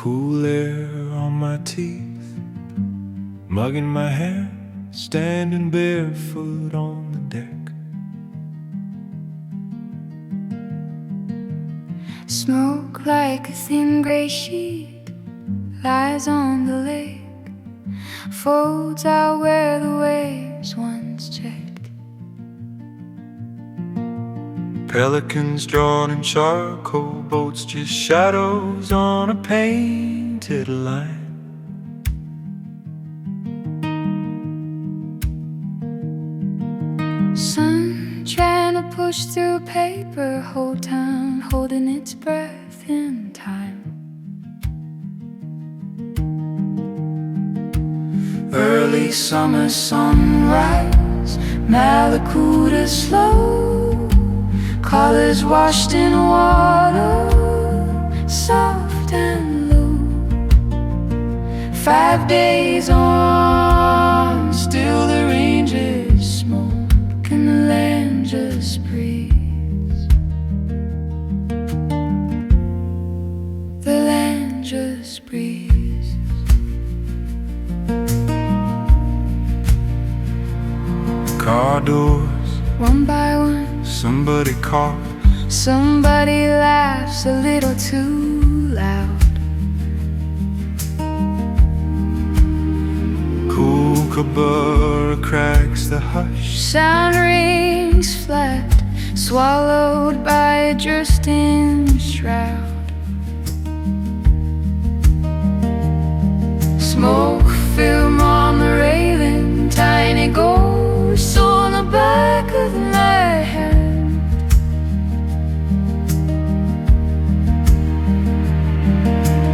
Cool air on my teeth, mug in my hand, standing barefoot on the deck. Smoke like a thin gray sheet lies on the lake, folds out where the waves once checked. Pelicans drawn in charcoal boats, just shadows on a painted line. Sun trying to push through paper, whole town holding its breath in time. Early summer sunrise, Mallacoota slow, colors washed in water, soft and low. 5 days on, still the ranges smoke and the land just breathes. The land just breathes. Car doors, One by one, somebody coughs. somebody laughs a little too loud. Kookaburra cracks the hush. Sound rings flat, swallowed by a drifting shroud. Smoke film on the railing, tiny ghosts on the back of my hand.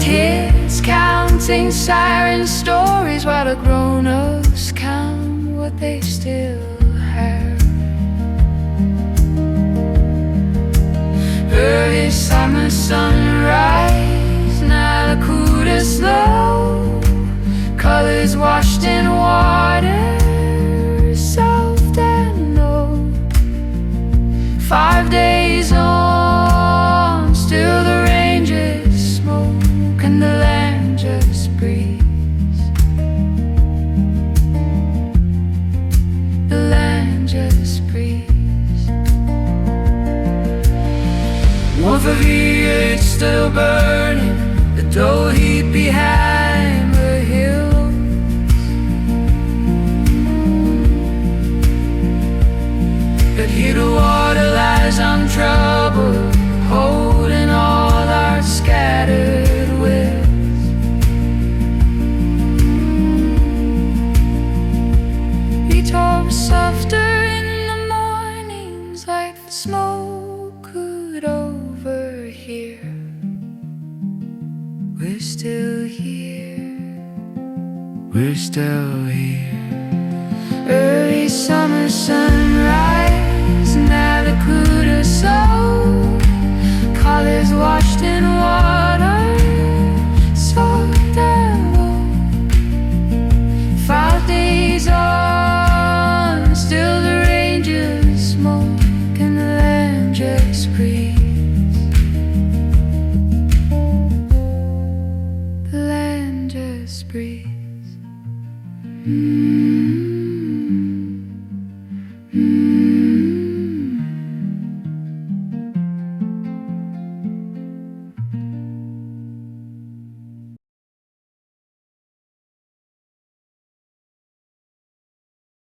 Kids counting siren stories while the grown-ups count what they still have. Early summer sunrise, Mallacoota slow, colors washed in water, soft and low. 5 days on, still the ranges smoke and the land just breathes. The land just breathes. One for V8 still burning, the dough heap behind the hill. But here the water lies untroubled, holding all our scattered wills. Each hope softer in the mornings, like the smoke could overhear. We're still here, we're still here. Early summer sunrise, Mallacoota slow, colors washed in water, soft and low. 5 days on, still the ranges smoke and the land just breathes. The land just breathes.